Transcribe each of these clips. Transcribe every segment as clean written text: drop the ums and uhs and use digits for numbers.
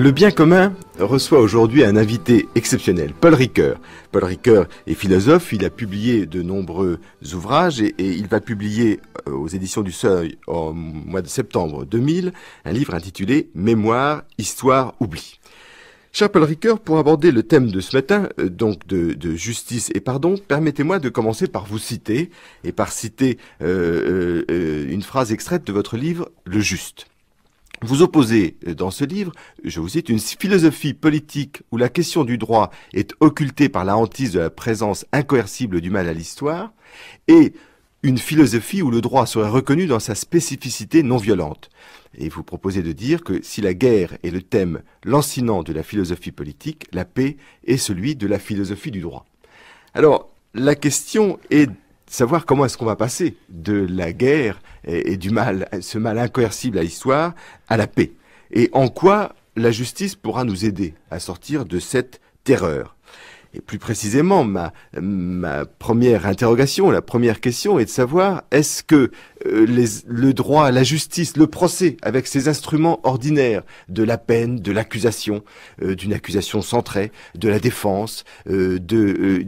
Le bien commun reçoit aujourd'hui un invité exceptionnel, Paul Ricoeur. Paul Ricoeur est philosophe, il a publié de nombreux ouvrages et il va publier aux éditions du Seuil au mois de septembre 2000 un livre intitulé « Mémoire, Histoire, Oubli ». Cher Paul Ricoeur, pour aborder le thème de ce matin, donc de justice et pardon, permettez-moi de commencer par vous citer, et par citer une phrase extraite de votre livre « Le Juste ». Vous opposez dans ce livre, je vous cite, une philosophie politique où la question du droit est occultée par la hantise de la présence incoercible du mal à l'histoire, et une philosophie où le droit serait reconnu dans sa spécificité non violente. Et vous proposez de dire que si la guerre est le thème lancinant de la philosophie politique, la paix est celui de la philosophie du droit. Alors, la question est de savoir comment est-ce qu'on va passer de la guerre et du mal, ce mal incoercible à l'histoire, à la paix. Et en quoi la justice pourra nous aider à sortir de cette terreur. Et plus précisément, ma première interrogation, la première question est de savoir, est-ce que le droit, la justice, le procès, avec ses instruments ordinaires de la peine, de l'accusation, d'une accusation centrée, de la défense, de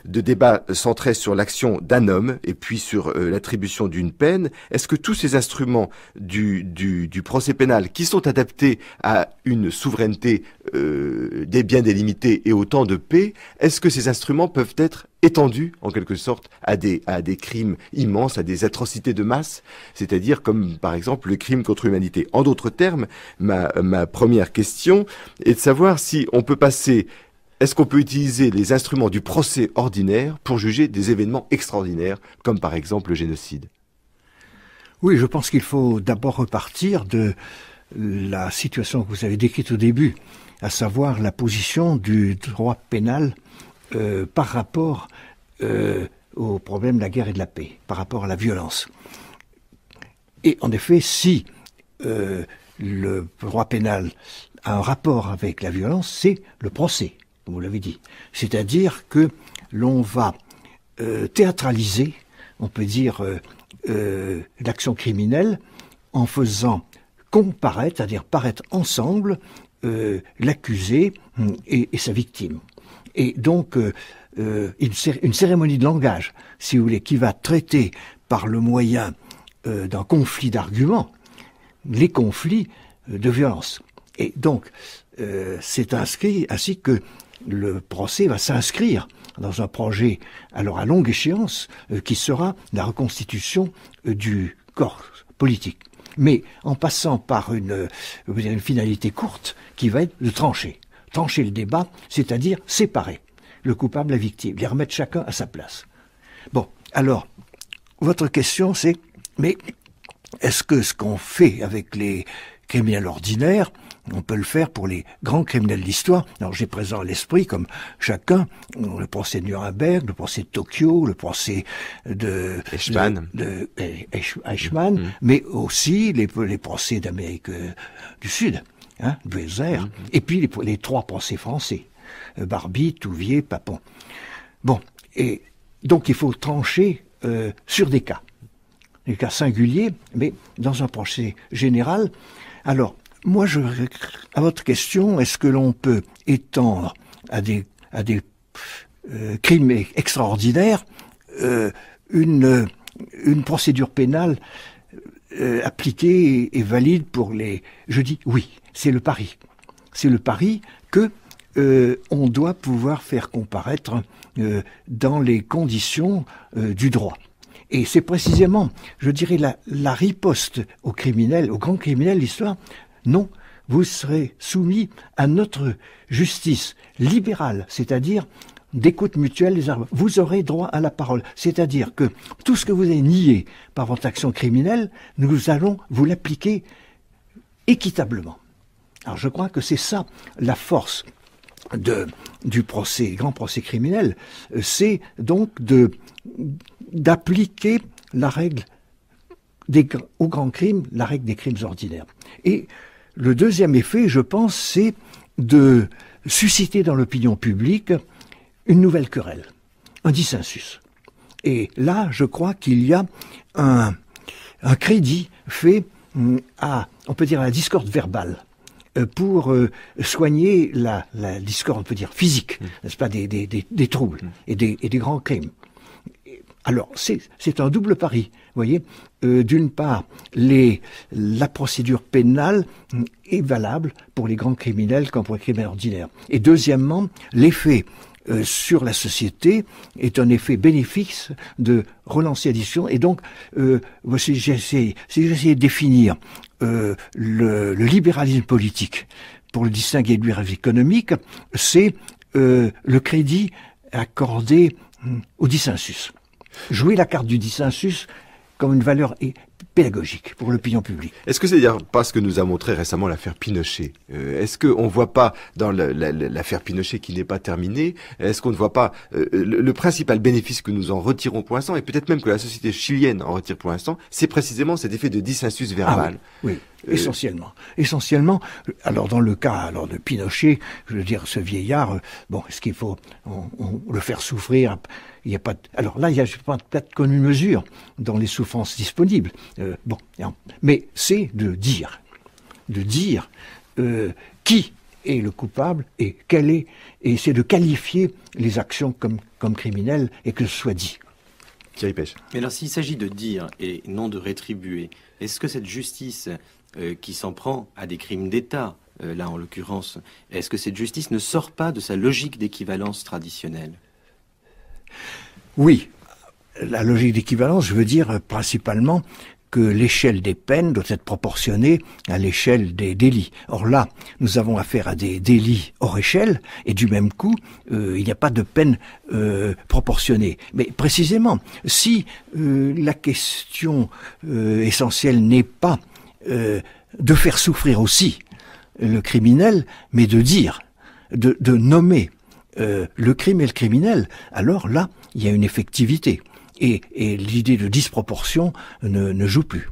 débats centrés sur l'action d'un homme et puis sur l'attribution d'une peine, est-ce que tous ces instruments du procès pénal qui sont adaptés à une souveraineté bien délimitée et au temps de paix, est-ce que ces instruments peuvent être étendus, en quelque sorte, à des crimes immenses, à des atrocités de masse, c'est-à-dire comme, par exemple, le crime contre l'humanité. En d'autres termes, ma première question est de savoir si on peut passer, est-ce qu'on peut utiliser les instruments du procès ordinaire pour juger des événements extraordinaires, comme par exemple le génocide? Oui, je pense qu'il faut d'abord repartir de la situation que vous avez décrite au début, à savoir la position du droit pénal par rapport au problème de la guerre et de la paix, par rapport à la violence. Et en effet, si le droit pénal a un rapport avec la violence, c'est le procès, comme vous l'avez dit. C'est-à-dire que l'on va théâtraliser, on peut dire, l'action criminelle en faisant comparaître, c'est-à-dire paraître ensemble, l'accusé et sa victime. Et donc, une cérémonie de langage, si vous voulez, qui va traiter par le moyen d'un conflit d'arguments, les conflits de violence. Et donc, c'est inscrit ainsi que le procès va s'inscrire dans un projet, alors à longue échéance, qui sera la reconstitution du corps politique. Mais en passant par une finalité courte qui va être de trancher. Trancher le débat, c'est-à-dire séparer le coupable, la victime, les remettre chacun à sa place. Bon, alors, votre question c'est, mais est-ce que ce qu'on fait avec les criminels ordinaires, on peut le faire pour les grands criminels de l'histoire? Alors j'ai présent à l'esprit, comme chacun, le procès de Nuremberg, le procès de Tokyo, le procès de Eichmann, mais aussi les procès d'Amérique du Sud, Dweser, et puis les trois procès français, Barbie, Touvier, Papon. Bon, et donc il faut trancher sur des cas singuliers, mais dans un procès général. Alors, moi, à votre question, est-ce que l'on peut étendre à des crimes extraordinaires une procédure pénale appliquée et valide pour les... Je dis oui, c'est le pari. C'est le pari que on doit pouvoir faire comparaître dans les conditions du droit. Et c'est précisément, je dirais, la riposte aux criminels, aux grands criminels de l'histoire. Non, vous serez soumis à notre justice libérale, c'est-à-dire d'écoute mutuelle des arguments. Vous aurez droit à la parole, c'est-à-dire que tout ce que vous avez nié par votre action criminelle, nous allons vous l'appliquer équitablement. Alors je crois que c'est ça la force du grand procès criminel, c'est donc d'appliquer la règle aux grands crimes, la règle des crimes ordinaires. Et le deuxième effet, je pense, c'est de susciter dans l'opinion publique une nouvelle querelle, un dissensus. Et là, je crois qu'il y a un crédit fait on peut dire, à la discorde verbale pour soigner la discorde, on peut dire, physique, n'est-ce pas, des troubles et des grands crimes. Alors, c'est un double pari, vous voyez. D'une part, la procédure pénale est valable pour les grands criminels comme pour les criminels ordinaires. Et deuxièmement, l'effet sur la société est un effet bénéfique de relancer l'addiction. Et donc, si j'essaie de définir le libéralisme politique pour le distinguer du libéralisme économique, c'est le crédit accordé au dissensus. Jouer la carte du dissensus comme une valeur pédagogique pour l'opinion publique. Est-ce que c'est d'ailleurs pas ce que nous a montré récemment l'affaire Pinochet? Est-ce qu'on ne voit pas dans l'affaire Pinochet qui n'est pas terminée, est-ce qu'on ne voit pas le principal bénéfice que nous en retirons pour l'instant, et peut-être même que la société chilienne en retire pour l'instant, c'est précisément cet effet de dissensus verbal? Oui. Essentiellement. Alors dans le cas de Pinochet, je veux dire, ce vieillard, est-ce qu'il faut le faire souffrir? Il y a pas. Alors là, il y a peut-être qu'une mesure dans les souffrances disponibles. Mais c'est de dire qui est le coupable et quel est, et c'est de qualifier les actions comme criminelles et que ce soit dit. Thierry Pêche. Mais alors, s'il s'agit de dire et non de rétribuer, est-ce que cette justice qui s'en prend à des crimes d'État, là en l'occurrence, est-ce que cette justice ne sort pas de sa logique d'équivalence traditionnelle? Oui, la logique d'équivalence, je veux dire principalement que l'échelle des peines doit être proportionnée à l'échelle des délits. Or là, nous avons affaire à des délits hors échelle, et du même coup, il n'y a pas de peine proportionnée. Mais précisément, si la question essentielle n'est pas de faire souffrir aussi le criminel, mais de dire, de nommer le crime et le criminel, alors là, il y a une effectivité. Et l'idée de disproportion ne joue plus.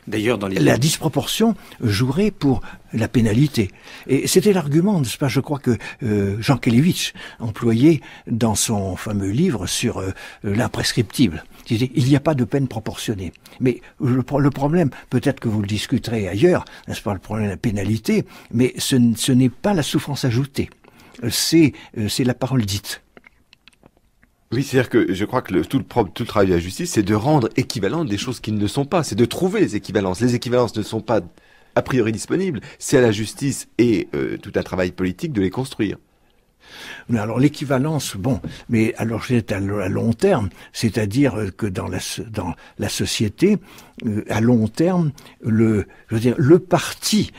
D'ailleurs, la disproportion jouerait pour la pénalité. Et c'était l'argument, n'est-ce pas, je crois que Jean Kelevitch employait dans son fameux livre sur l'imprescriptible. Il disait, il n'y a pas de peine proportionnée. Mais le problème, peut-être que vous le discuterez ailleurs, n'est-ce pas, le problème de la pénalité, mais ce n'est pas la souffrance ajoutée, c'est la parole dite. Oui, c'est-à-dire que je crois que tout le travail de la justice, c'est de rendre équivalentes des choses qui ne le sont pas. C'est de trouver les équivalences. Les équivalences ne sont pas a priori disponibles. C'est à la justice et tout un travail politique de les construire. Mais alors l'équivalence, mais alors c'est à long terme, c'est-à-dire que dans la société, à long terme, le parti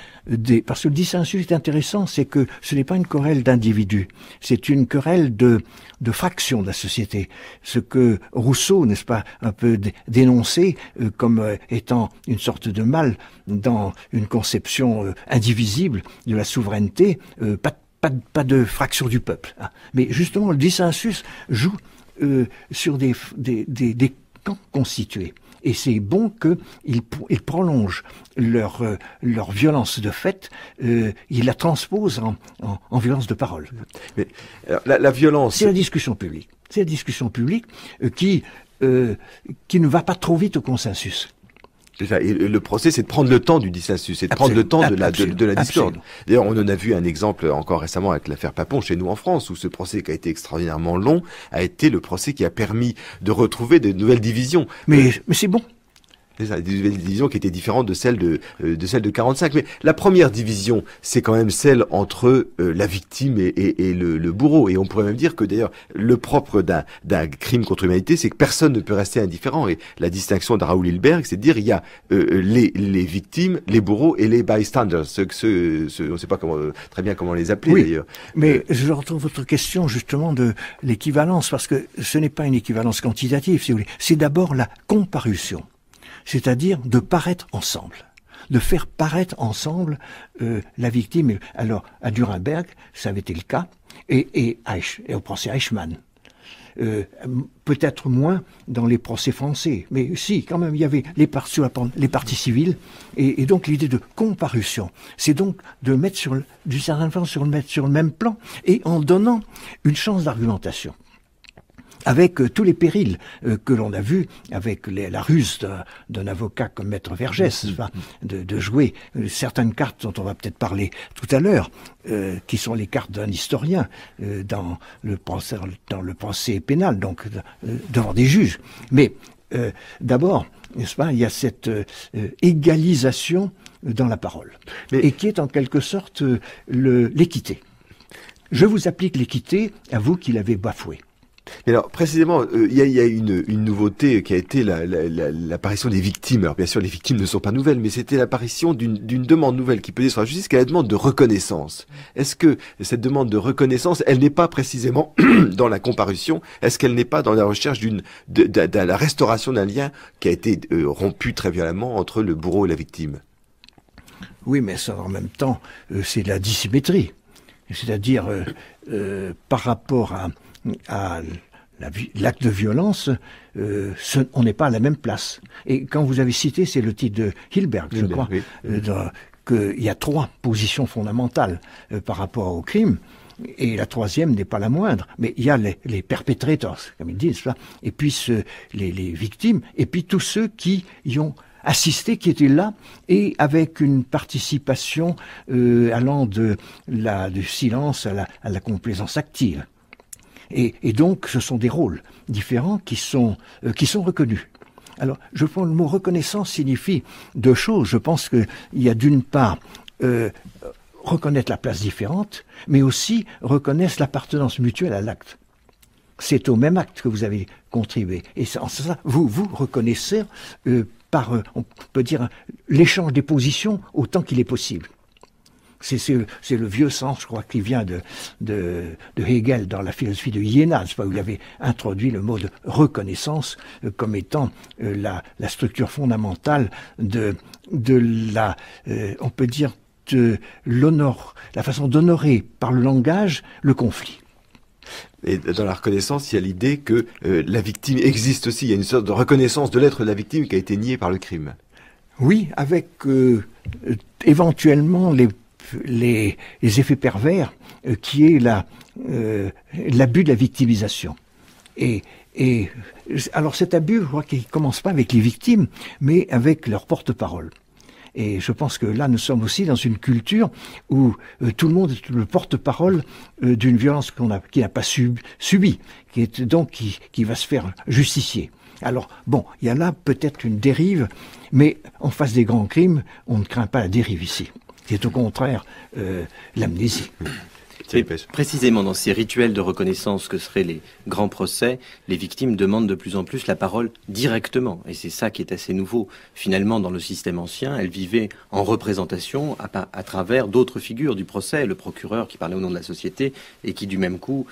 parce que le dissensus est intéressant, c'est que ce n'est pas une querelle d'individus, c'est une querelle de fractions de la société. Ce que Rousseau, n'est-ce pas, un peu dénoncé comme étant une sorte de mal dans une conception indivisible de la souveraineté, pas de fraction du peuple. Hein. Mais justement, le dissensus joue sur des camps constitués. Et c'est bon qu'ils prolongent leur violence de fait, ils la transposent en violence de parole. Mais alors, la violence... C'est la discussion publique. C'est la discussion publique qui ne va pas trop vite au consensus. C'est ça. Et le procès, c'est de prendre le temps du dissensus, c'est de prendre le temps de la discorde. D'ailleurs, on en a vu un exemple encore récemment avec l'affaire Papon chez nous en France, où ce procès qui a été extraordinairement long a été le procès qui a permis de retrouver de nouvelles divisions. Mais c'est bon. C'est ça, des nouvelles divisions qui étaient différentes de celles de 45. Mais la première division, c'est quand même celle entre la victime et le bourreau. Et on pourrait même dire que d'ailleurs, le propre d'un crime contre l'humanité, c'est que personne ne peut rester indifférent. Et la distinction de Raoul Hilberg, c'est de dire il y a les victimes, les bourreaux et les bystanders. On ne sait pas très bien comment les appeler d'ailleurs. Mais je retrouve votre question justement de l'équivalence, parce que ce n'est pas une équivalence quantitative, si vous voulez. C'est d'abord la comparution. C'est-à-dire de paraître ensemble, de faire paraître ensemble la victime. Alors, à Nuremberg, ça avait été le cas, et au procès Eichmann. Peut-être moins dans les procès français, mais si, quand même, il y avait les parties civiles, et donc l'idée de comparution, c'est donc de mettre d'une certaine façon sur le même plan, et en donnant une chance d'argumentation. avec tous les périls que l'on a vus, avec la ruse d'un avocat comme Maître Vergès, enfin, de jouer certaines cartes dont on va peut-être parler tout à l'heure, qui sont les cartes d'un historien dans le procès pénal, donc devant des juges. Mais d'abord, n'est-ce pas, il y a cette égalisation dans la parole, et qui est en quelque sorte l'équité. Je vous applique l'équité à vous qui l'avez bafoué. Mais alors, précisément, il y a une nouveauté qui a été l'apparition des victimes. Alors, bien sûr, les victimes ne sont pas nouvelles, mais c'était l'apparition d'une demande nouvelle qui pesait sur la justice, qui est la demande de reconnaissance. Est-ce que cette demande de reconnaissance, elle n'est pas précisément dans la comparution? Est-ce qu'elle n'est pas dans la recherche de la restauration d'un lien qui a été rompu très violemment entre le bourreau et la victime? Oui, mais ça, en même temps, c'est la dissymétrie. C'est-à-dire, par rapport à l'acte de violence, on n'est pas à la même place. Et quand vous avez cité, c'est le titre de Hilberg, je crois, oui. Qu'il y a 3 positions fondamentales par rapport au crime, et la 3e n'est pas la moindre. Mais il y a les perpetrators, comme ils disent, là, et puis les victimes, et puis tous ceux qui y ont assisté, qui étaient là, et avec une participation allant du silence à la complaisance active. Et donc, ce sont des rôles différents qui sont reconnus. Alors, je pense que le mot reconnaissance signifie 2 choses. Je pense qu'il y a d'une part reconnaître la place différente, mais aussi reconnaître l'appartenance mutuelle à l'acte. C'est au même acte que vous avez contribué. Et en ça, vous reconnaissez par, on peut dire, l'échange des positions autant qu'il est possible. C'est le vieux sens, je crois, qui vient de Hegel dans la philosophie de Iéna, où il avait introduit le mot de reconnaissance comme étant la structure fondamentale on peut dire, de l'honneur, la façon d'honorer par le langage le conflit. Et dans la reconnaissance, il y a l'idée que la victime existe aussi. Il y a une sorte de reconnaissance de l'être de la victime qui a été niée par le crime. Oui, avec éventuellement les effets pervers qui est l'abus de la victimisation. Et alors cet abus, je crois qu'il ne commence pas avec les victimes, mais avec leur porte-parole. Et je pense que là, nous sommes aussi dans une culture où tout le monde est le porte-parole d'une violence qui n'a pas subi, qui va se faire justicier. Alors, bon, il y a là peut-être une dérive, mais en face des grands crimes, on ne craint pas la dérive ici. C'est au contraire l'amnésie. Et précisément dans ces rituels de reconnaissance que seraient les grands procès, les victimes demandent de plus en plus la parole directement. Et c'est ça qui est assez nouveau. Finalement, dans le système ancien, elles vivaient en représentation à travers d'autres figures du procès, le procureur qui parlait au nom de la société et qui du même coup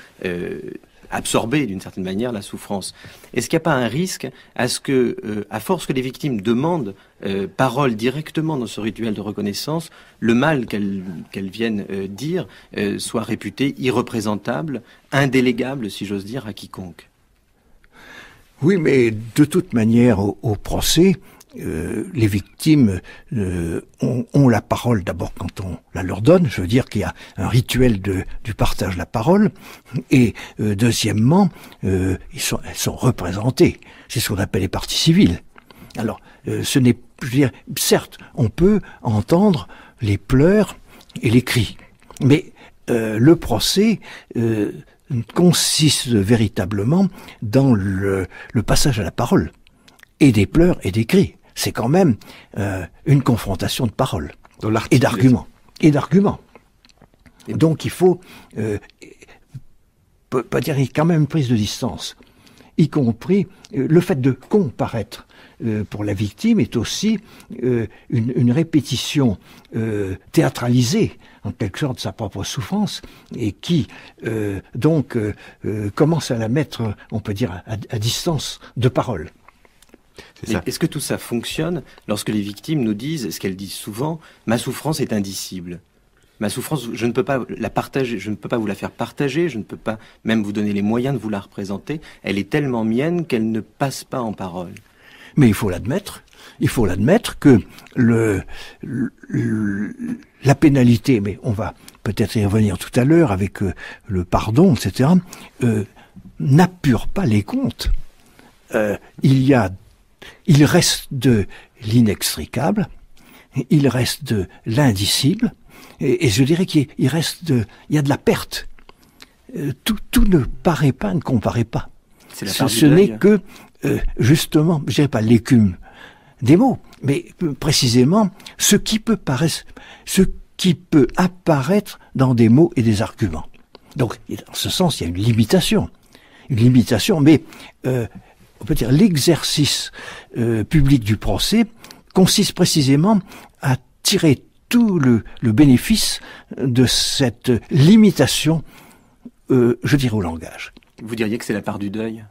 absorber d'une certaine manière la souffrance. Est-ce qu'il n'y a pas un risque à ce que, à force que les victimes demandent parole directement dans ce rituel de reconnaissance, le mal qu'elles viennent dire soit réputé irreprésentable, indélégable, si j'ose dire, à quiconque? Oui, mais de toute manière, au procès, les victimes ont la parole d'abord quand on la leur donne. Je veux dire qu'il y a un rituel du partage de la parole. Et deuxièmement, elles sont représentées. C'est ce qu'on appelle les parties civiles. Alors, je veux dire, certes, on peut entendre les pleurs et les cris, mais le procès consiste véritablement dans le passage à la parole, et des pleurs et des cris. C'est quand même une confrontation de paroles et d'arguments. Donc il faut pas dire, il y a quand même une prise de distance, y compris le fait de comparaître pour la victime est aussi une répétition théâtralisée en quelque sorte de sa propre souffrance et qui donc commence à la mettre, on peut dire, à distance de parole. Est-ce que tout ça fonctionne lorsque les victimes nous disent, ce qu'elles disent souvent, ma souffrance est indicible? Ma souffrance, je ne peux pas la partager, je ne peux pas vous la faire partager, je ne peux pas même vous donner les moyens de vous la représenter. Elle est tellement mienne qu'elle ne passe pas en parole. Mais il faut l'admettre que la pénalité, mais on va peut-être y revenir tout à l'heure avec le pardon, etc., n'appure pas les comptes, il reste de l'inextricable, il reste de l'indicible, et je dirais qu'il y a de la perte. Tout ne paraît pas, ne comparaît pas. Ce n'est que, justement, je dirais pas l'écume des mots, mais précisément ce qui peut apparaître dans des mots et des arguments. Donc, en ce sens, il y a une limitation, mais on peut dire l'exercice public du procès consiste précisément à tirer tout le bénéfice de cette limitation, je dirais, au langage. Vous diriez que c'est la part du deuil?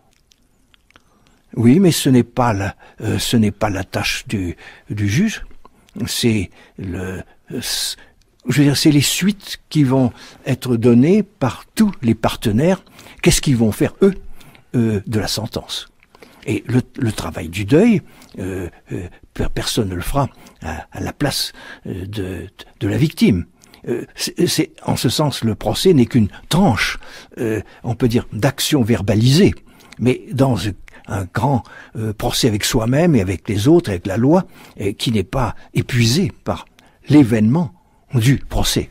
Oui, mais ce n'est pas la tâche du juge. C'est c'est les suites qui vont être données par tous les partenaires. Qu'est-ce qu'ils vont faire, eux, de la sentence? Et le travail du deuil, personne ne le fera à la place de la victime. En ce sens, le procès n'est qu'une tranche, on peut dire, d'action verbalisée, mais dans un grand procès avec soi-même et avec les autres, avec la loi, qui n'est pas épuisé par l'événement du procès.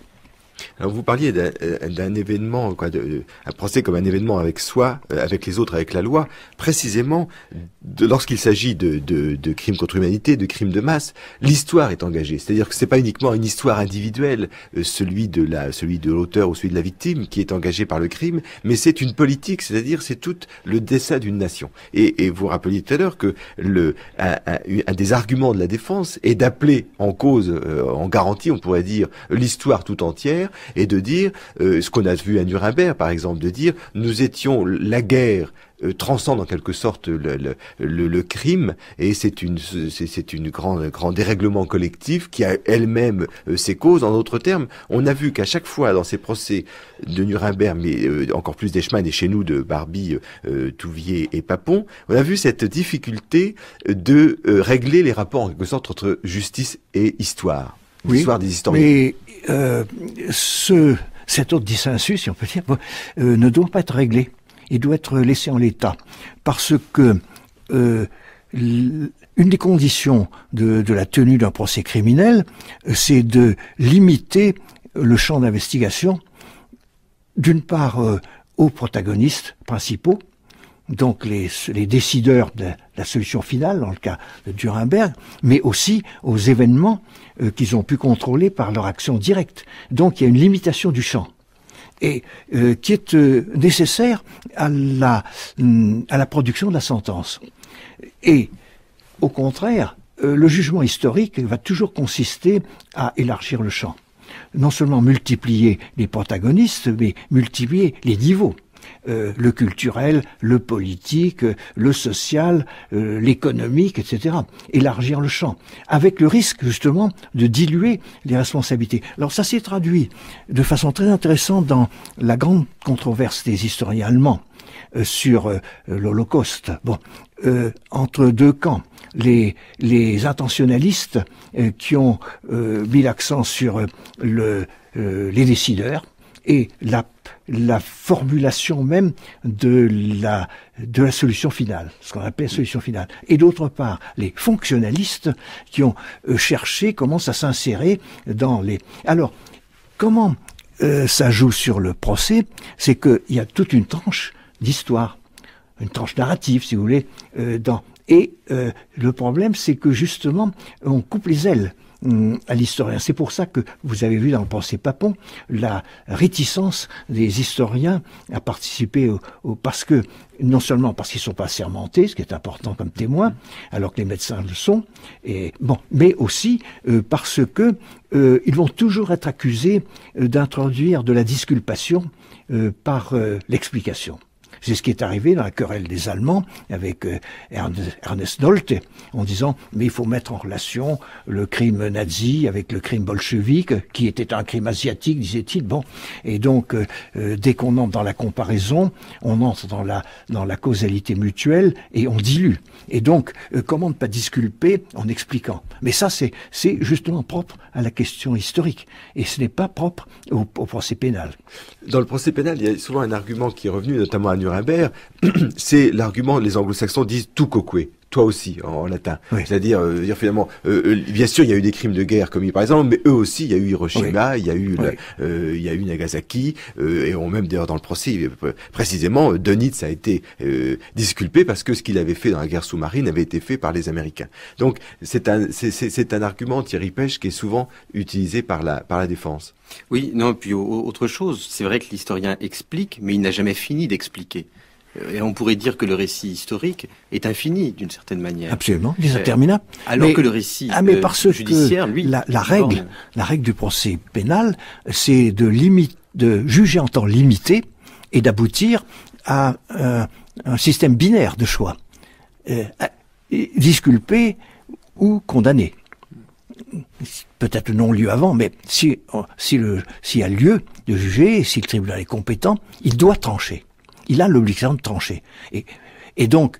Alors vous parliez d'un événement, un procès comme un événement avec soi, avec les autres, avec la loi. Précisément, lorsqu'il s'agit de crimes contre l'humanité, de crimes de masse, l'histoire est engagée. C'est-à-dire que c'est pas uniquement une histoire individuelle, celui de l'auteur ou celui de la victime qui est engagé par le crime, mais c'est une politique, c'est-à-dire c'est tout le dessein d'une nation. Et vous rappeliez tout à l'heure que un des arguments de la défense est d'appeler en cause, en garantie, on pourrait dire, l'histoire tout entière, et de dire, ce qu'on a vu à Nuremberg par exemple, de dire la guerre transcende en quelque sorte le crime, et c'est une grand dérèglement collectif qui a elle-même ses causes. En d'autres termes, on a vu qu'à chaque fois dans ces procès de Nuremberg, mais encore plus d'Eichmann et chez nous de Barbie, Touvier et Papon, on a vu cette difficulté de régler les rapports en quelque sorte entre justice et histoire. L'histoire des historiens. Mais cet ordre dissensus, si on peut dire, ne doit pas être réglé. Il doit être laissé en l'état. Parce que une des conditions de la tenue d'un procès criminel, c'est de limiter le champ d'investigation, d'une part aux protagonistes principaux, donc les décideurs de la solution finale, dans le cas de Nuremberg, mais aussi aux événements qu'ils ont pu contrôler par leur action directe. Donc il y a une limitation du champ, et qui est nécessaire à la production de la sentence. Et au contraire, le jugement historique va toujours consister à élargir le champ. Non seulement multiplier les protagonistes, mais multiplier les niveaux. Le culturel, le politique, le social, l'économique, etc. Élargir le champ, avec le risque justement de diluer les responsabilités. Alors ça s'est traduit de façon très intéressante dans la grande controverse des historiens allemands sur l'Holocauste. Entre deux camps, les intentionnalistes qui ont mis l'accent sur les décideurs, et la formulation même de la solution finale, ce qu'on appelle la solution finale. Et d'autre part, les fonctionnalistes qui ont cherché comment ça s'insérait dans les... Alors, comment ça joue sur le procès? C'est qu'il y a toute une tranche d'histoire, une tranche narrative, si vous voulez, et le problème, c'est que justement, on coupe les ailes à l'historien. C'est pour ça que vous avez vu dans le procès Papon la réticence des historiens à participer parce que, non seulement parce qu'ils ne sont pas assermentés, ce qui est important comme témoin, alors que les médecins le sont, mais aussi parce que ils vont toujours être accusés d'introduire de la disculpation par l'explication. C'est ce qui est arrivé dans la querelle des Allemands avec Ernest Nolte, en disant mais il faut mettre en relation le crime nazi avec le crime bolchevique, qui était un crime asiatique, disait-il. Et donc dès qu'on entre dans la comparaison, on entre dans la causalité mutuelle et on dilue. Et donc comment ne pas disculper en expliquant? Mais ça c'est justement propre à la question historique, et ce n'est pas propre au procès pénal. Dans le procès pénal, il y a souvent un argument qui est revenu, notamment à Nuremberg, Nuremberg, c'est l'argument, les anglo-saxons disent tu quoque. Toi aussi, en latin. Oui. C'est-à-dire, finalement, bien sûr, il y a eu des crimes de guerre commis par exemple, mais eux aussi, il y a eu Hiroshima, il y a eu, il y a eu Nagasaki, et on même d'ailleurs dans le procès, précisément, Dönitz a été disculpé parce que ce qu'il avait fait dans la guerre sous-marine avait été fait par les Américains. Donc, c'est un argument, Thierry Pech, qui est souvent utilisé par la défense. Oui, non, puis autre chose, c'est vrai que l'historien explique, mais il n'a jamais fini d'expliquer. Et on pourrait dire que le récit historique est infini, d'une certaine manière. Absolument, il est interminable. Alors que le récit judiciaire, lui... La règle du procès pénal, c'est de juger en temps limité et d'aboutir à un système binaire de choix. Disculpé ou condamné. Peut-être non lieu avant, mais s'il y a lieu de juger, si le tribunal est compétent, il doit trancher. Il a l'obligation de trancher. Et donc,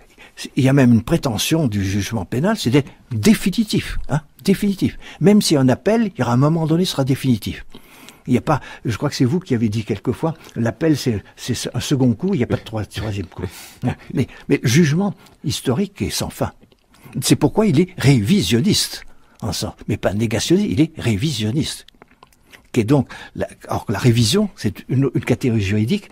il y a même une prétention du jugement pénal, c'est d'être définitif, définitif. Même si un appel, il y aura un moment donné, sera définitif. Il n'y a pas, je crois que c'est vous qui avez dit quelquefois, l'appel c'est un second coup, il n'y a pas de troisième coup. Mais le jugement historique est sans fin. C'est pourquoi il est révisionniste, en sens, mais pas négationniste, il est révisionniste. Qui est donc, alors la révision, c'est une catégorie juridique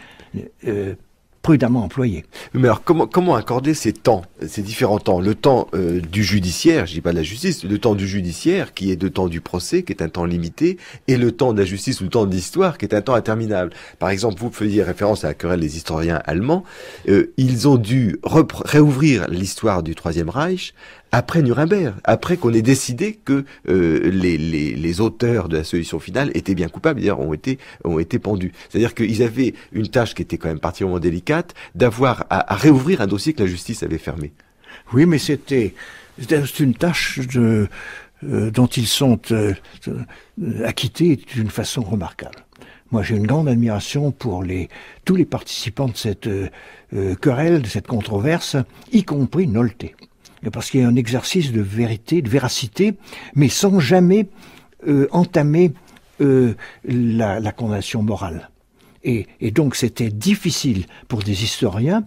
prudemment employé. Mais alors comment accorder ces temps, ces différents temps? Le temps du judiciaire, je dis pas de la justice, le temps du judiciaire qui est le temps du procès, qui est un temps limité, et le temps de la justice ou le temps de l'histoire qui est un temps interminable. Par exemple, vous faisiez référence à la querelle des historiens allemands, ils ont dû réouvrir l'histoire du Troisième Reich après Nuremberg, après qu'on ait décidé que les auteurs de la solution finale étaient bien coupables, d'ailleurs ont été pendus. C'est-à-dire qu'ils avaient une tâche qui était quand même particulièrement délicate, d'avoir à réouvrir un dossier que la justice avait fermé. Oui, mais c'est une tâche dont ils sont acquittés d'une façon remarquable. Moi, j'ai une grande admiration pour tous les participants de cette querelle, de cette controverse, y compris Nolte. Parce qu'il y a un exercice de vérité, de véracité, mais sans jamais entamer la condamnation morale. Et donc c'était difficile pour des historiens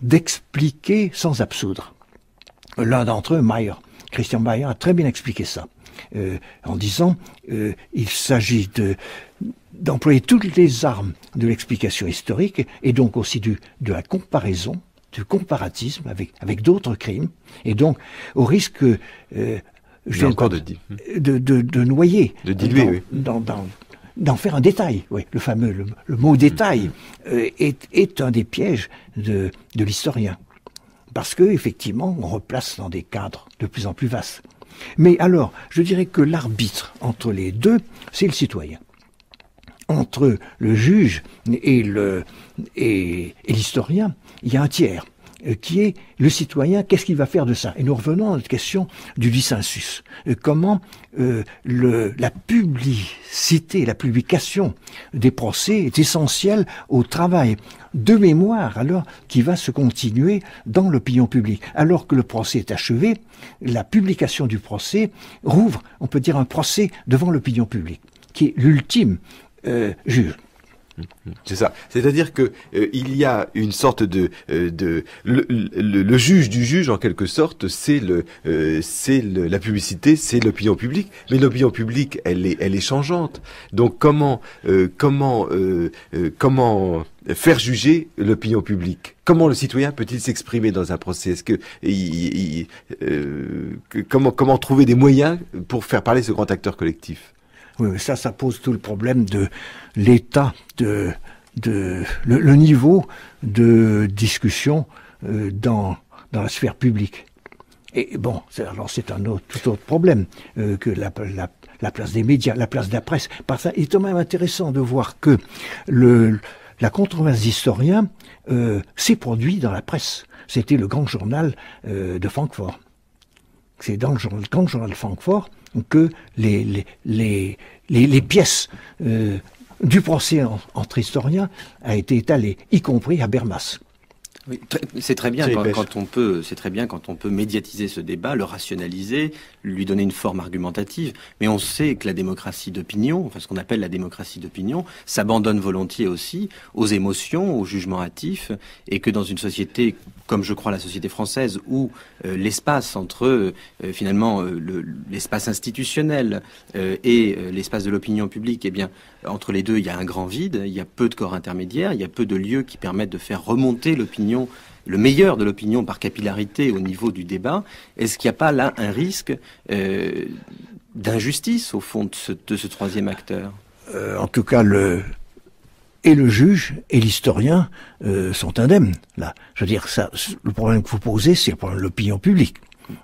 d'expliquer sans absoudre. L'un d'entre eux, Christian Mayer, a très bien expliqué ça, en disant il s'agit d'employer toutes les armes de l'explication historique et donc aussi de la comparaison, du comparatisme avec d'autres crimes, et donc au risque de noyer, de diluer, d'en faire un détail. Oui, le mot détail est un des pièges de l'historien, parce que effectivement on replace dans des cadres de plus en plus vastes. Mais alors, je dirais que l'arbitre entre les deux, c'est le citoyen. Entre le juge et l'historien, il y a un tiers, qui est le citoyen. Qu'est-ce qu'il va faire de ça? Et nous revenons à la question du dissensus. Comment la publicité, la publication des procès est essentielle au travail de mémoire, alors, qui va se continuer dans l'opinion publique. Alors que le procès est achevé, la publication du procès rouvre, on peut dire, un procès devant l'opinion publique, qui est l'ultime juge. C'est ça. C'est-à-dire que il y a une sorte le juge du juge en quelque sorte, c'est la publicité, c'est l'opinion publique. Mais l'opinion publique, elle est changeante. Donc comment faire juger l'opinion publique? Comment le citoyen peut-il s'exprimer dans un procès? Est-ce que comment trouver des moyens pour faire parler ce grand acteur collectif? Oui, mais ça pose tout le problème de l'état, le niveau de discussion dans la sphère publique. Et bon, c'est un tout autre problème que la place des médias, la place de la presse. Par ça, il est quand même intéressant de voir que la controverse d'historien s'est produite dans la presse. C'était le grand journal de Francfort. C'est dans le grand journal de Francfort que les pièces du procès entre historiens a été étalées, y compris à Bermas. Oui, c'est très bien quand on peut, c'est très bien quand on peut médiatiser ce débat, le rationaliser, lui donner une forme argumentative. Mais on sait que la démocratie d'opinion, enfin ce qu'on appelle la démocratie d'opinion, s'abandonne volontiers aussi aux émotions, aux jugements hâtifs, et que dans une société comme je crois la société française, où l'espace entre finalement l'espace institutionnel et l'espace de l'opinion publique, eh bien entre les deux il y a un grand vide, il y a peu de corps intermédiaires, il y a peu de lieux qui permettent de faire remonter l'opinion, le meilleur de l'opinion par capillarité au niveau du débat. Est-ce qu'il n'y a pas là un risque d'injustice au fond de ce troisième acteur? En tout cas, et le juge et l'historien sont indemnes. Là, je veux dire, ça, le problème que vous posez, c'est le problème de l'opinion publique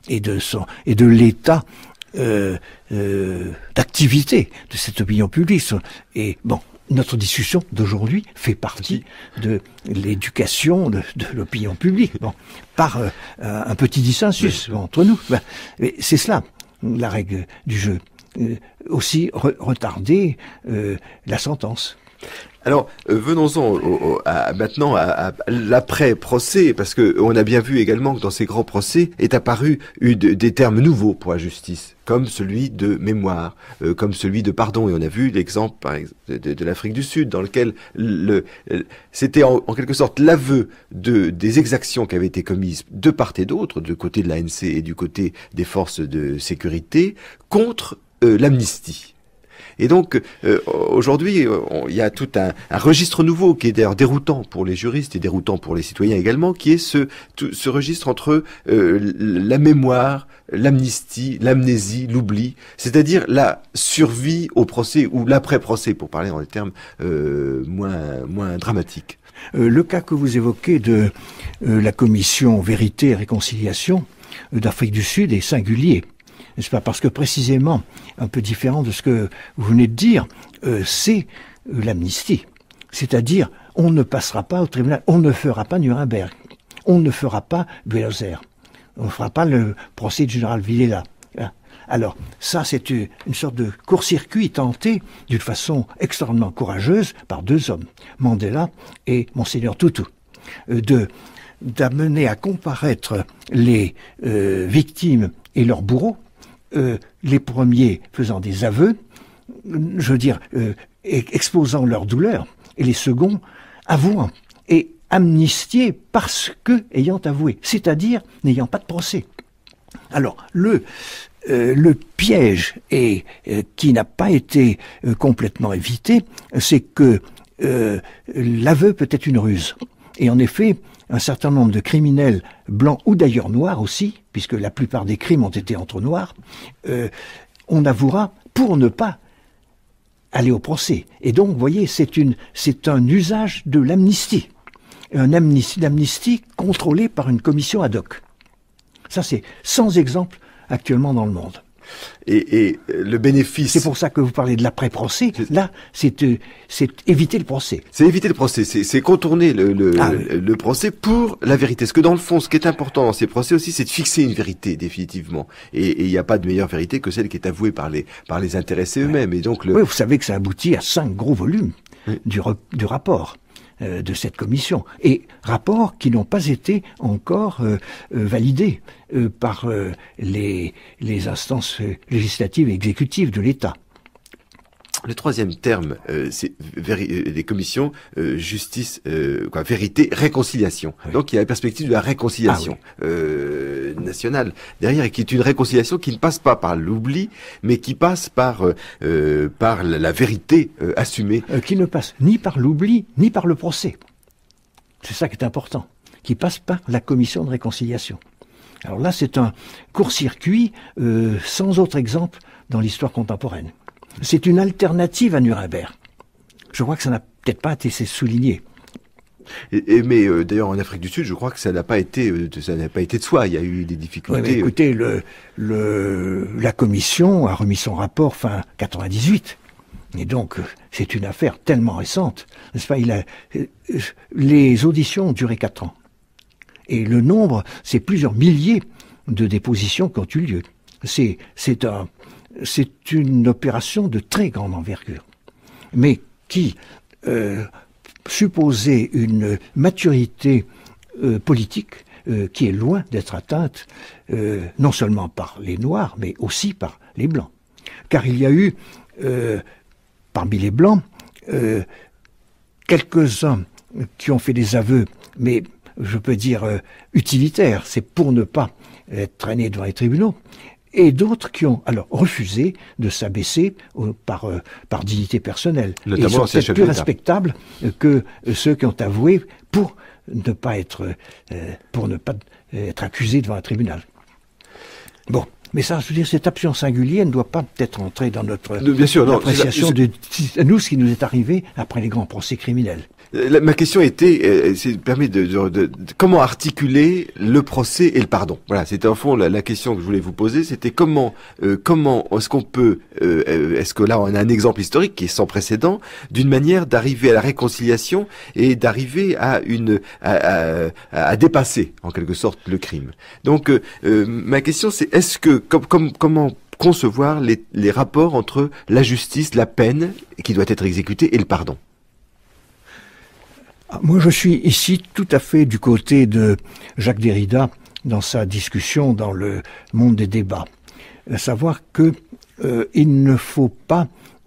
et de l'état d'activité de cette opinion publique. Et bon, notre discussion d'aujourd'hui fait partie de l'éducation de l'opinion publique, bon, par un petit dissensus entre nous. Ben, c'est cela, la règle du jeu. Aussi retarder la sentence. Alors, venons-en maintenant à l'après-procès, parce que on a bien vu également que dans ces grands procès est apparu des termes nouveaux pour la justice, comme celui de mémoire, comme celui de pardon. Et on a vu l'exemple, par exemple, de l'Afrique du Sud, dans lequel c'était en quelque sorte l'aveu des exactions qui avaient été commises de part et d'autre, du côté de l'ANC et du côté des forces de sécurité, contre l'amnistie. Et donc, aujourd'hui, il y a tout un registre nouveau qui est d'ailleurs déroutant pour les juristes et déroutant pour les citoyens également, qui est ce registre entre la mémoire, l'amnistie, l'amnésie, l'oubli, c'est-à-dire la survie au procès ou l'après-procès, pour parler dans des termes moins dramatiques. Le cas que vous évoquez de la commission Vérité et Réconciliation d'Afrique du Sud est singulier. N'est-ce pas? Parce que précisément, un peu différent de ce que vous venez de dire, c'est l'amnistie. C'est-à-dire, on ne passera pas au tribunal, on ne fera pas Nuremberg, on ne fera pas Buenos Aires, on ne fera pas le procès du général Villela. Alors, ça, c'est une sorte de court-circuit tenté d'une façon extrêmement courageuse par deux hommes, Mandela et Monseigneur Tutu, d'amener à comparaître les victimes et leurs bourreaux, les premiers faisant des aveux, je veux dire, exposant leur douleur, et les seconds avouant, et amnistiés parce que ayant avoué, c'est-à-dire n'ayant pas de procès. Alors, le piège, qui n'a pas été complètement évité, c'est que l'aveu peut être une ruse. Et en effet, un certain nombre de criminels blancs, ou d'ailleurs noirs aussi, puisque la plupart des crimes ont été entre noirs, on avouera pour ne pas aller au procès. Et donc, vous voyez, c'est un usage de l'amnistie. L'amnistie contrôlée par une commission ad hoc. Ça, c'est sans exemple actuellement dans le monde. Et le bénéfice... C'est pour ça que vous parlez de l'après-procès. Là, c'est éviter le procès. C'est éviter le procès, c'est contourner le procès pour la vérité. Parce que dans le fond, ce qui est important dans ces procès aussi, c'est de fixer une vérité, définitivement. Et il n'y a pas de meilleure vérité que celle qui est avouée par les intéressés eux-mêmes. Et donc oui, vous savez que ça aboutit à 5 gros volumes du rapport de cette commission, et rapports qui n'ont pas été encore validés par les instances législatives et exécutives de l'État. Le troisième terme, c'est les commissions justice, vérité, réconciliation. Donc il y a la perspective de la réconciliation nationale derrière, et qui est une réconciliation qui ne passe pas par l'oubli, mais qui passe par la vérité assumée. Qui ne passe ni par l'oubli, ni par le procès. C'est ça qui est important. Qui passe par la commission de réconciliation. Alors là, c'est un court-circuit sans autre exemple dans l'histoire contemporaine. C'est une alternative à Nuremberg. Je crois que ça n'a peut-être pas été souligné. Mais d'ailleurs en Afrique du Sud, je crois que ça n'a pas été de soi. Il y a eu des difficultés. Oui, mais écoutez, la commission a remis son rapport fin 98. Et donc, c'est une affaire tellement récente, n'est-ce pas? Les auditions ont duré 4 ans. Et le nombre, c'est plusieurs milliers de dépositions qui ont eu lieu. C'est une opération de très grande envergure, mais qui supposait une maturité politique qui est loin d'être atteinte non seulement par les Noirs, mais aussi par les Blancs. Car il y a eu, parmi les Blancs, quelques-uns qui ont fait des aveux, mais je peux dire utilitaires, c'est pour ne pas être traînés devant les tribunaux, et d'autres qui ont alors refusé de s'abaisser par dignité personnelle. Notamment et ils sont peut-être plus respectables que ceux qui ont avoué pour ne pas être accusés devant un tribunal. Bon. Mais ça, je veux dire, cette option singulière ne doit pas peut-être entrer dans notre appréciation de nous, ce qui nous est arrivé après les grands procès criminels. Ma question était, permet de comment articuler le procès et le pardon. Voilà, c'était en fond la question que je voulais vous poser. C'était comment est-ce qu'on peut, est-ce que là on a un exemple historique qui est sans précédent d'une manière d'arriver à la réconciliation et d'arriver à dépasser en quelque sorte le crime. Donc ma question c'est est-ce que comment concevoir les rapports entre la justice, la peine qui doit être exécutée et le pardon? Moi, je suis ici tout à fait du côté de Jacques Derrida dans sa discussion dans le monde des débats. À savoir que il ne faut pas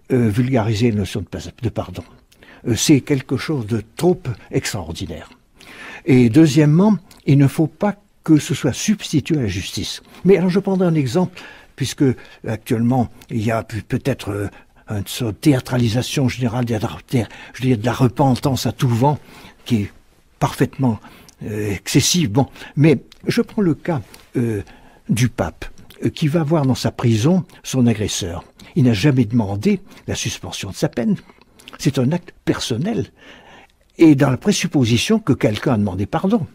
vulgariser la notion de pardon. C'est quelque chose de trop extraordinaire. Et deuxièmement, il ne faut pas que ce soit substitué à la justice. Mais alors je prendrai un exemple, puisque actuellement il y a peut-être une sorte de théâtralisation générale, de la repentance à tout vent, qui est parfaitement excessive. Bon, mais je prends le cas du pape, qui va voir dans sa prison son agresseur. Il n'a jamais demandé la suspension de sa peine. C'est un acte personnel. Et dans la présupposition que quelqu'un a demandé pardon.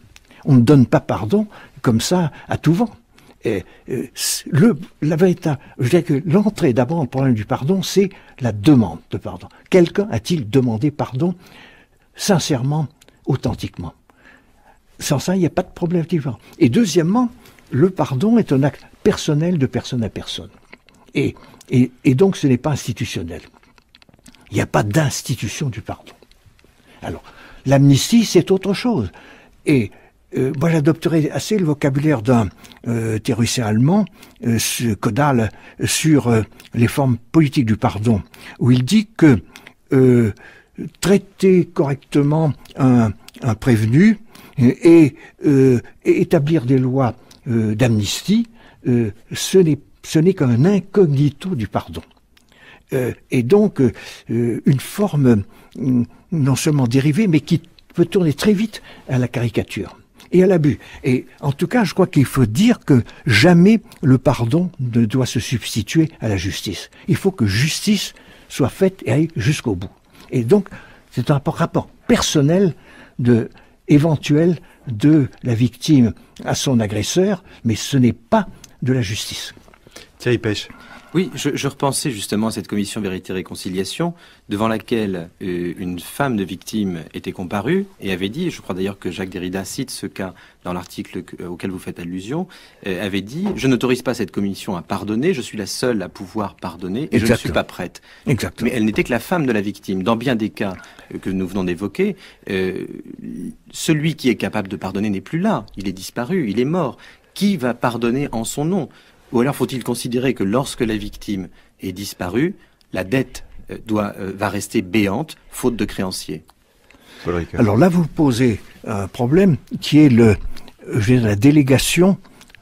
On ne donne pas pardon comme ça à tout vent. Et, la véritable, je dirais que l'entrée d'abord dans le problème du pardon, c'est la demande de pardon. Quelqu'un a-t-il demandé pardon sincèrement, authentiquement? Sans ça, il n'y a pas de problème. Et deuxièmement, le pardon est un acte personnel de personne à personne. Et donc ce n'est pas institutionnel. Il n'y a pas d'institution du pardon. Alors, l'amnistie, c'est autre chose. Et moi, j'adopterai assez le vocabulaire d'un théoricien allemand, Kodal, sur les formes politiques du pardon, où il dit que traiter correctement un prévenu et établir des lois d'amnistie, ce n'est qu'un incognito du pardon. Et donc, une forme non seulement dérivée, mais qui peut tourner très vite à la caricature et à l'abus. Et en tout cas, je crois qu'il faut dire que jamais le pardon ne doit se substituer à la justice. Il faut que justice soit faite et aille jusqu'au bout. Et donc, c'est un rapport personnel éventuel de la victime à son agresseur, mais ce n'est pas de la justice. Thierry Pêche. Oui, je repensais justement à cette commission Vérité-Réconciliation, devant laquelle une femme de victime était comparue et avait dit, je crois d'ailleurs que Jacques Derrida cite ce cas dans l'article auquel vous faites allusion, avait dit « Je n'autorise pas cette commission à pardonner, je suis la seule à pouvoir pardonner et je ne suis pas prête ». Mais elle n'était que la femme de la victime. Dans bien des cas que nous venons d'évoquer, celui qui est capable de pardonner n'est plus là, il est disparu, il est mort. Qui va pardonner en son nom ? Ou alors faut-il considérer que lorsque la victime est disparue, la dette va rester béante, faute de créanciers? Alors là, vous posez un problème qui est la délégation,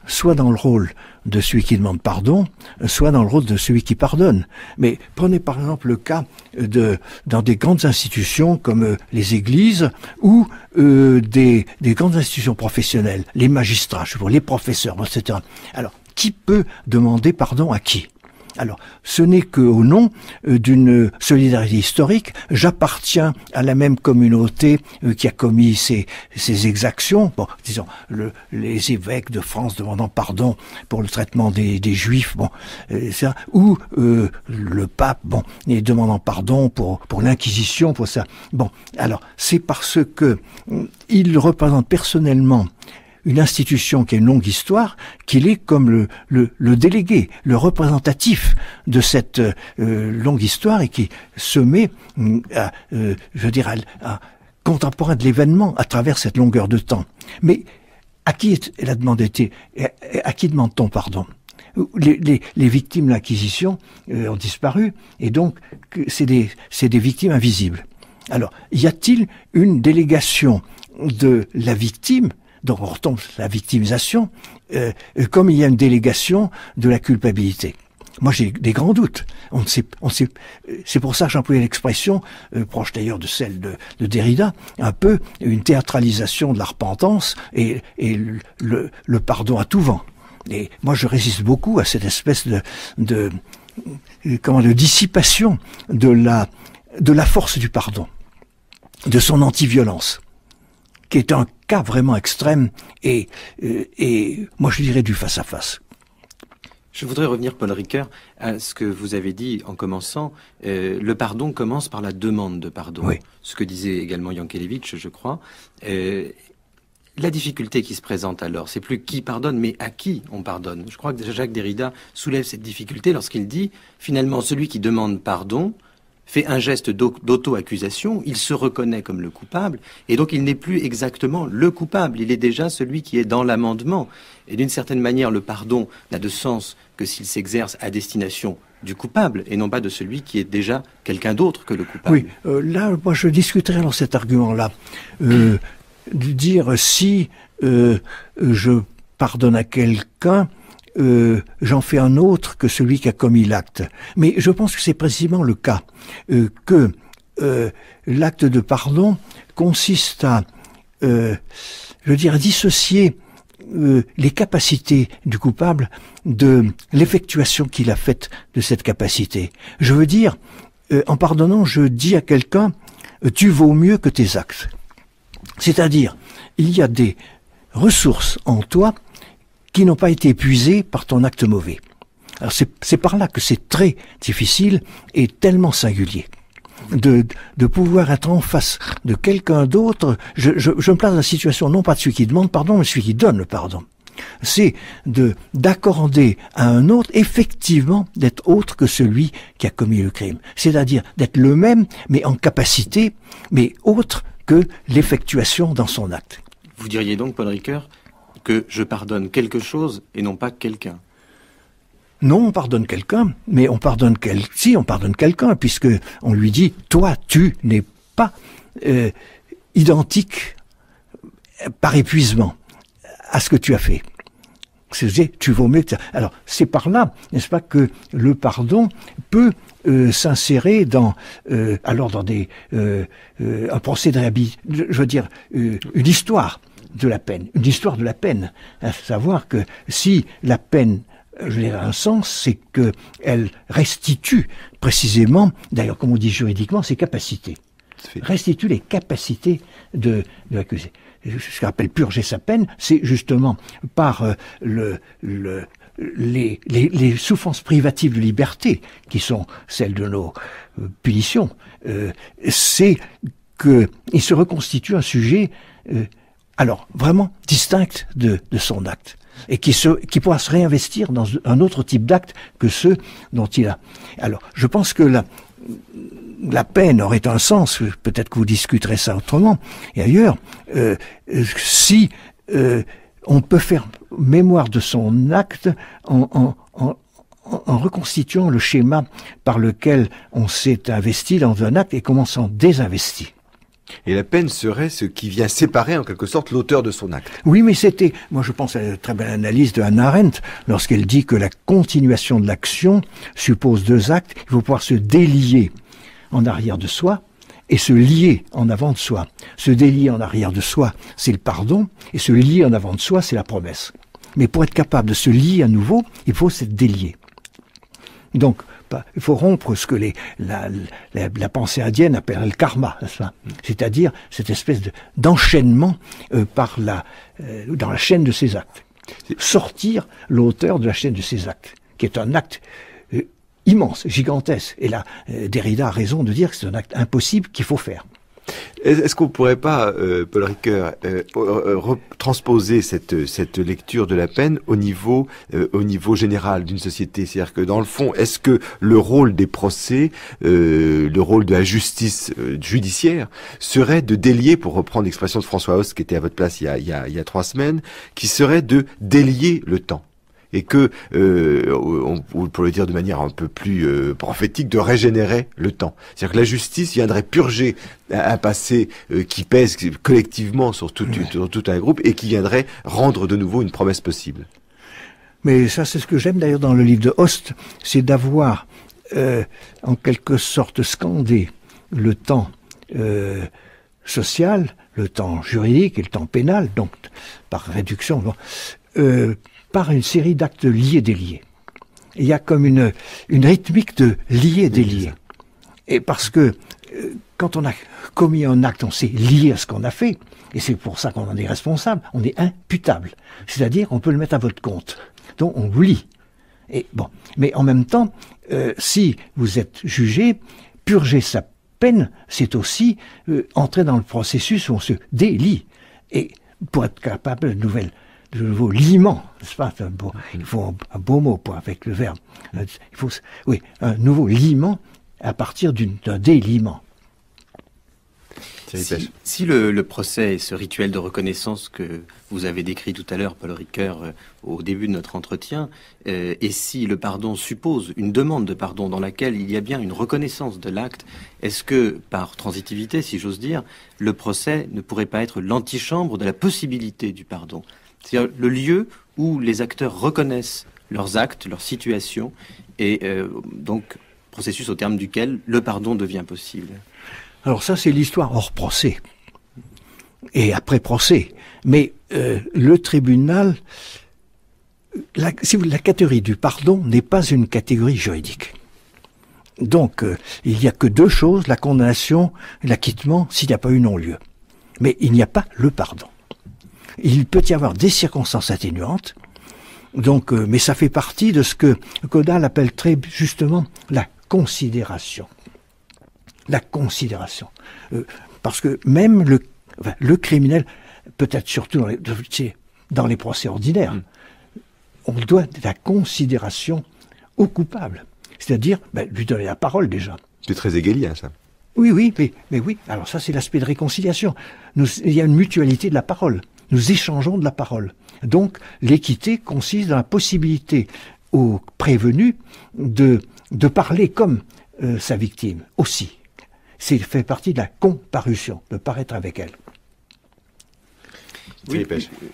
soit dans le rôle de celui qui demande pardon, soit dans le rôle de celui qui pardonne. Mais prenez par exemple le cas dans des grandes institutions comme les églises ou des grandes institutions professionnelles, les magistrats, les professeurs, etc. Alors, qui peut demander pardon à qui? Alors, ce n'est qu'au nom d'une solidarité historique. J'appartiens à la même communauté qui a commis ces exactions. Bon, disons, les évêques de France demandant pardon pour le traitement des Juifs, bon, ça, ou le pape, bon, et demandant pardon pour l'Inquisition, pour ça. Bon, alors, c'est parce que il représente personnellement une institution qui a une longue histoire, qu'il est comme le délégué, le représentatif de cette longue histoire et qui se met à contemporain de l'événement à travers cette longueur de temps. Mais à qui la demande été, à qui demande-t-on pardon? Les victimes de l'Inquisition ont disparu, et donc c'est des victimes invisibles. Alors, y a-t-il une délégation de la victime, donc on retombe sur la victimisation, comme il y a une délégation de la culpabilité? Moi, j'ai des grands doutes. On sait, c'est pour ça que j'employais l'expression, proche d'ailleurs de celle de Derrida, un peu une théâtralisation de la repentance et le pardon à tout vent. Et moi, je résiste beaucoup à cette espèce de dissipation de la force du pardon, de son anti-violence, qui est un cas vraiment extrême et moi, je dirais du face-à-face. Je voudrais revenir, Paul Ricoeur, à ce que vous avez dit en commençant. Le pardon commence par la demande de pardon. Oui. Ce que disait également Yankelevitch, je crois. La difficulté qui se présente alors, c'est plus qui pardonne, mais à qui on pardonne. Je crois que Jacques Derrida soulève cette difficulté lorsqu'il dit, finalement, celui qui demande pardon fait un geste d'auto-accusation, il se reconnaît comme le coupable, et donc il n'est plus exactement le coupable, il est déjà celui qui est dans l'amendement. Et d'une certaine manière, le pardon n'a de sens que s'il s'exerce à destination du coupable, et non pas de celui qui est déjà quelqu'un d'autre que le coupable. Oui, là, moi je discuterai dans cet argument-là, de dire si je pardonne à quelqu'un, j'en fais un autre que celui qui a commis l'acte. Mais je pense que c'est précisément le cas, que l'acte de pardon consiste à, dissocier les capacités du coupable de l'effectuation qu'il a faite de cette capacité. Je veux dire, en pardonnant, je dis à quelqu'un, tu vaux mieux que tes actes. C'est-à-dire, il y a des ressources en toi qui n'ont pas été épuisés par ton acte mauvais. Alors c'est par là que c'est très difficile et tellement singulier de pouvoir être en face de quelqu'un d'autre. Je me place dans la situation non pas de celui qui demande pardon, mais celui qui donne le pardon. C'est d'accorder à un autre, effectivement, d'être autre que celui qui a commis le crime. C'est-à-dire d'être le même, mais en capacité, mais autre que l'effectuation dans son acte. Vous diriez donc, Paul Ricoeur, que je pardonne quelque chose et non pas quelqu'un? Non, on pardonne quelqu'un, mais on pardonne quelqu'un, puisque on lui dit, toi, tu n'es pas identique par épuisement à ce que tu as fait. Tu vaux mieux que ça. Alors, c'est par là, n'est-ce pas, que le pardon peut s'insérer dans un procès de réhabilitation, je veux dire, une histoire de la peine, à savoir que si la peine, a un sens, c'est qu'elle restitue précisément, d'ailleurs comme on dit juridiquement, ses capacités. Restitue les capacités de l'accusé. Ce qu'on appelle purger sa peine, c'est justement par les souffrances privatives de liberté, qui sont celles de nos punitions, c'est qu'il se reconstitue un sujet alors vraiment distinct de son acte, et qui pourra se réinvestir dans un autre type d'acte que ceux dont il a. Alors, je pense que la peine aurait un sens, peut-être que vous discuterez ça autrement, et ailleurs, si on peut faire mémoire de son acte en reconstituant le schéma par lequel on s'est investi dans un acte et comment s'en désinvestit. Et la peine serait ce qui vient séparer en quelque sorte l'auteur de son acte. Oui, mais moi je pense à la très belle analyse de Hannah Arendt, lorsqu'elle dit que la continuation de l'action suppose deux actes. Il faut pouvoir se délier en arrière de soi et se lier en avant de soi. Se délier en arrière de soi, c'est le pardon, et se lier en avant de soi, c'est la promesse. Mais pour être capable de se lier à nouveau, il faut se délier. Donc, il faut rompre ce que la pensée indienne appelle le karma, c'est-à-dire cette espèce d'enchaînement dans la chaîne de ses actes. Sortir l'auteur de la chaîne de ses actes, qui est un acte immense, gigantesque. Et là, Derrida a raison de dire que c'est un acte impossible qu'il faut faire. Est-ce qu'on pourrait pas, Paul Ricoeur, transposer cette lecture de la peine au niveau général d'une société? C'est-à-dire que dans le fond, est-ce que le rôle des procès, le rôle de la justice judiciaire serait de délier, pour reprendre l'expression de François Host qui était à votre place il y a 3 semaines, qui serait de délier le temps? Et que, on pourrait le dire de manière un peu plus prophétique, de régénérer le temps. C'est-à-dire que la justice viendrait purger un passé qui pèse collectivement sur tout un groupe et qui viendrait rendre de nouveau une promesse possible. Mais ça, c'est ce que j'aime d'ailleurs dans le livre de Host, c'est d'avoir en quelque sorte scandé le temps social, le temps juridique et le temps pénal, donc par réduction, par une série d'actes liés-déliés. Il y a comme une rythmique de liés-déliés. Et parce que quand on a commis un acte, on s'est lié à ce qu'on a fait, et c'est pour ça qu'on en est responsable, on est imputable. C'est-à-dire, on peut le mettre à votre compte. Donc, on vous lie. Et bon. Mais en même temps, si vous êtes jugé, purger sa peine, c'est aussi entrer dans le processus où on se délie. Et pour être capable de nouveau liement, n'est-ce pas? Il faut un beau mot avec le verbe. Il faut, oui, un nouveau liement à partir d'un déliement. Si le procès et ce rituel de reconnaissance que vous avez décrit tout à l'heure, Paul Ricoeur, au début de notre entretien, et si le pardon suppose une demande de pardon dans laquelle il y a bien une reconnaissance de l'acte, est-ce que, par transitivité, si j'ose dire, le procès ne pourrait pas être l'antichambre de la possibilité du pardon? C'est-à-dire le lieu où les acteurs reconnaissent leurs actes, leur situation, et donc processus au terme duquel le pardon devient possible. Alors ça, c'est l'histoire hors procès et après procès. Mais le tribunal, la catégorie du pardon n'est pas une catégorie juridique. Donc, il n'y a que 2 choses, la condamnation et l'acquittement, s'il n'y a pas eu non-lieu. Mais il n'y a pas le pardon. Il peut y avoir des circonstances atténuantes, donc, mais ça fait partie de ce que Caudal appelle très justement la considération. La considération. Parce que même le criminel, peut-être surtout dans les procès ordinaires, on doit de la considération au coupable. C'est-à-dire, lui donner la parole déjà. C'est très hegelien, ça. Oui, mais oui. Alors ça, c'est l'aspect de réconciliation. Il y a une mutualité de la parole. Nous échangeons de la parole. Donc, l'équité consiste dans la possibilité au prévenu de parler comme sa victime aussi. C'est fait partie de la comparution, de paraître avec elle. Oui,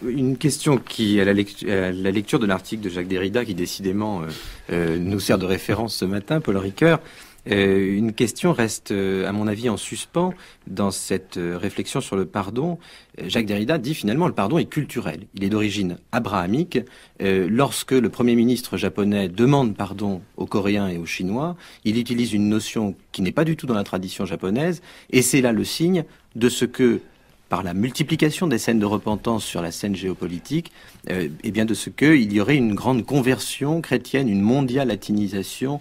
une question qui, à la lecture de l'article de Jacques Derrida, qui décidément nous sert de référence ce matin, Paul Ricoeur, une question reste, à mon avis, en suspens dans cette réflexion sur le pardon. Jacques Derrida dit finalement le pardon est culturel. Il est d'origine abrahamique. Lorsque le Premier ministre japonais demande pardon aux Coréens et aux Chinois, il utilise une notion qui n'est pas du tout dans la tradition japonaise, et c'est là le signe de ce que, par la multiplication des scènes de repentance sur la scène géopolitique, et bien de ce qu'il y aurait une grande conversion chrétienne, une mondiale latinisation,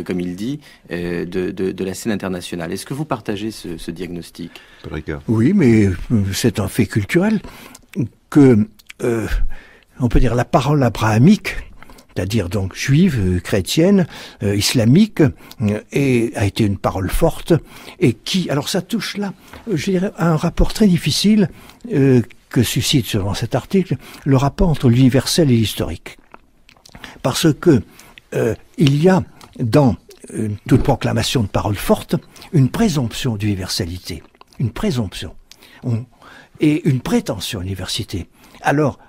comme il dit, de la scène internationale. Est-ce que vous partagez ce diagnostic? Oui, mais c'est un fait culturel que, on peut dire, la parole abrahamique, c'est-à-dire donc juive, chrétienne, islamique, et a été une parole forte, et qui, alors ça touche là, je dirais, à un rapport très difficile que suscite, selon cet article, le rapport entre l'universel et l'historique. Parce que il y a dans toute proclamation de parole forte une présomption d'universalité, une présomption, et une prétention d'université. Alors,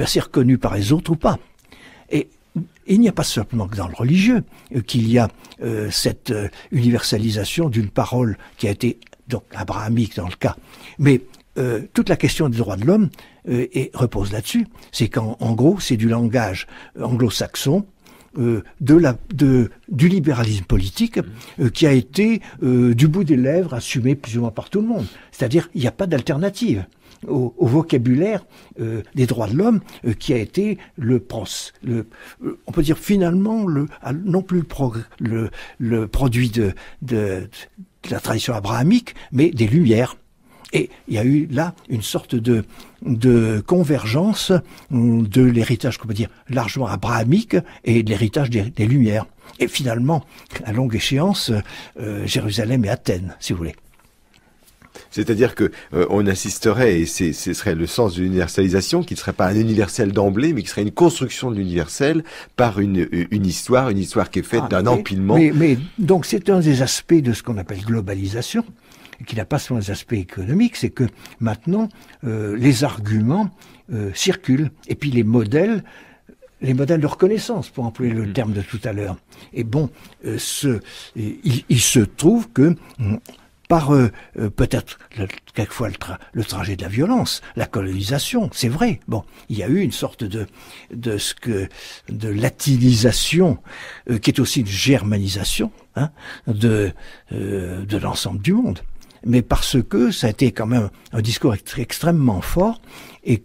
c'est reconnu par les autres ou pas. Et il n'y a pas simplement que dans le religieux qu'il y a cette universalisation d'une parole qui a été donc abrahamique dans le cas. Mais toute la question des droits de l'homme repose là-dessus. C'est qu'en gros, c'est du langage anglo-saxon, du libéralisme politique qui a été du bout des lèvres assumé plus ou moins par tout le monde. C'est-à-dire, il n'y a pas d'alternative au vocabulaire des droits de l'homme qui a été on peut dire finalement non plus le produit la tradition abrahamique, mais des Lumières. Et il y a eu là une sorte de convergence de l'héritage, qu'on peut dire, largement abrahamique et de l'héritage des Lumières. Et finalement, à longue échéance, Jérusalem et Athènes, si vous voulez. C'est-à-dire que on assisterait, et ce serait le sens de l'universalisation, qui ne serait pas un universel d'emblée, mais qui serait une construction de l'universel par une histoire qui est faite d'un empilement. Mais donc c'est un des aspects de ce qu'on appelle globalisation, qui n'a pas seulement des aspects économiques, c'est que maintenant les arguments circulent, et puis les modèles de reconnaissance, pour employer le terme de tout à l'heure. Et bon, il se trouve que par peut-être quelquefois le trajet de la violence, la colonisation, c'est vrai. Bon, il y a eu une sorte de latinisation qui est aussi une germanisation de l'ensemble du monde. Mais parce que ça a été quand même un discours extrêmement fort, et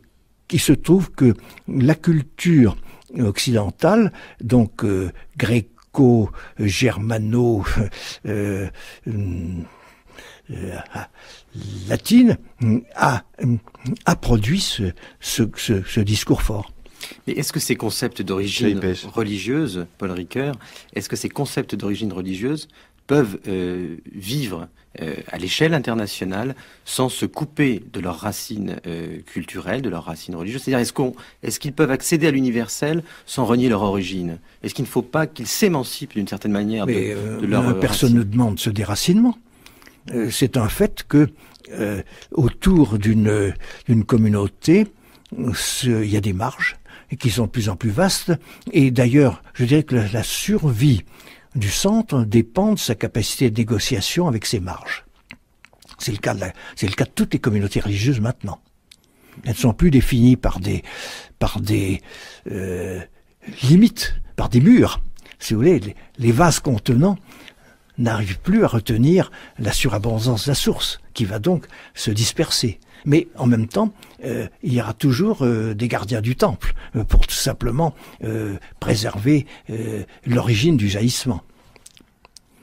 il se trouve que la culture occidentale, donc gréco-germano, latine, a produit ce discours fort. Mais est-ce que ces concepts d'origine religieuse, Paul Ricoeur, est-ce que ces concepts d'origine religieuse peuvent vivre à l'échelle internationale sans se couper de leurs racines culturelles, de leurs racines religieuses? C'est-à-dire, est-ce qu'ils peuvent accéder à l'universel sans renier leur origine? Est-ce qu'il ne faut pas qu'ils s'émancipent d'une certaine manière de leur personne ne demande ce déracinement. C'est un fait que autour d'une communauté, il y a des marges qui sont de plus en plus vastes. Et d'ailleurs, je dirais que la survie du centre dépend de sa capacité de négociation avec ses marges. C'est le cas de toutes les communautés religieuses maintenant. Elles ne sont plus définies par des limites, par des murs. Si vous voulez, les vases contenants n'arrivent plus à retenir la surabondance de la source, qui va donc se disperser. Mais en même temps, il y aura toujours des gardiens du temple pour tout simplement préserver l'origine du jaillissement.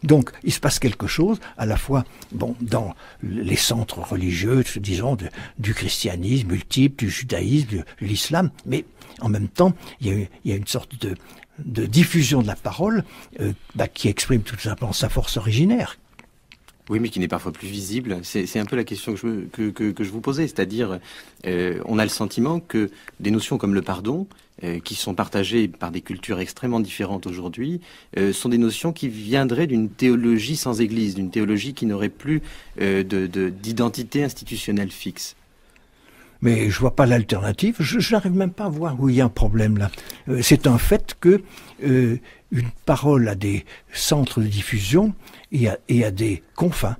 Donc, il se passe quelque chose, à la fois dans les centres religieux, disons, du christianisme multiple, du judaïsme, de l'islam, mais en même temps, il y a une sorte de diffusion de la parole qui exprime tout simplement sa force originaire. Oui, mais qui n'est parfois plus visible. C'est un peu la question que je vous posais. C'est-à-dire, on a le sentiment que des notions comme le pardon, qui sont partagées par des cultures extrêmement différentes aujourd'hui, sont des notions qui viendraient d'une théologie sans église, d'une théologie qui n'aurait plus d'identité institutionnelle fixe. Mais je vois pas l'alternative. Je n'arrive même pas à voir où il y a un problème là. C'est un fait que une parole a des centres de diffusion et a des confins.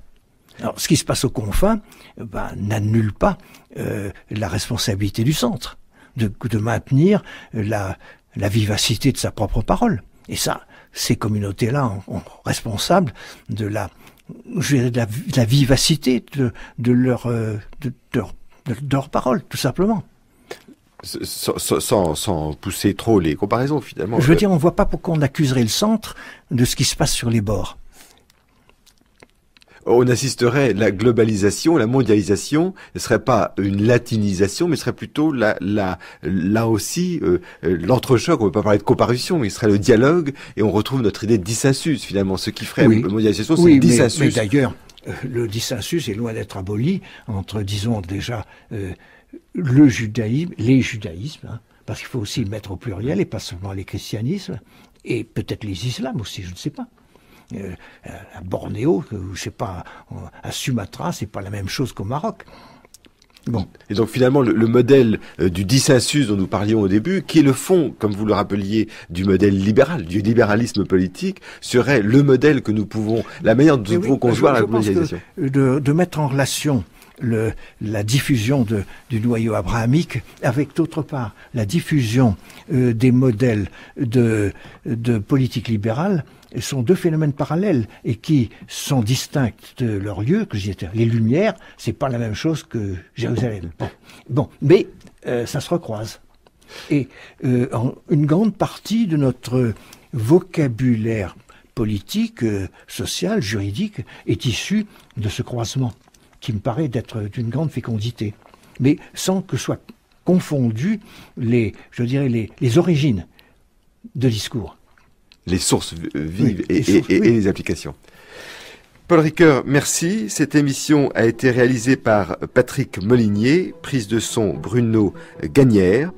Alors, ce qui se passe aux confins n'annule pas la responsabilité du centre de maintenir la vivacité de sa propre parole. Et ça, ces communautés-là sont responsables de la vivacité de leur parole, tout simplement. Sans pousser trop les comparaisons, finalement. Je veux dire, on ne voit pas pourquoi on accuserait le centre de ce qui se passe sur les bords. On assisterait la globalisation, la mondialisation, ne serait pas une latinisation, mais serait plutôt là aussi l'entrechoc. On ne peut pas parler de comparution, mais ce serait le dialogue, et on retrouve notre idée de dissensus, finalement. Ce qui ferait la mondialisation, c'est le dissensus. Mais d'ailleurs, le dissensus est loin d'être aboli entre, disons déjà, le judaïsme, les judaïsmes, parce qu'il faut aussi le mettre au pluriel, et pas seulement les christianismes, et peut-être les islams aussi, je ne sais pas. À Bornéo, je sais pas, à Sumatra, c'est pas la même chose qu'au Maroc. Bon. Et donc finalement, le modèle du dissensus dont nous parlions au début, qui est le fond, comme vous le rappeliez, du modèle libéral, du libéralisme politique, serait le modèle que nous pouvons, la manière dont nous pouvons concevoir la mondialisation. De mettre en relation la diffusion du noyau abrahamique avec, d'autre part, la diffusion des modèles de politique libérale, sont deux phénomènes parallèles et qui sont distincts de leur lieu, que j'étais. Les Lumières, c'est pas la même chose que Jérusalem. Bon, mais ça se recroise. Et une grande partie de notre vocabulaire politique, sociale, juridique est issue de ce croisement, qui me paraît d'être d'une grande fécondité, mais sans que soient confondues les origines de discours. Les sources vives et les applications. Paul Ricoeur, merci. Cette émission a été réalisée par Patrick Molinier, prise de son Bruno Gagnère.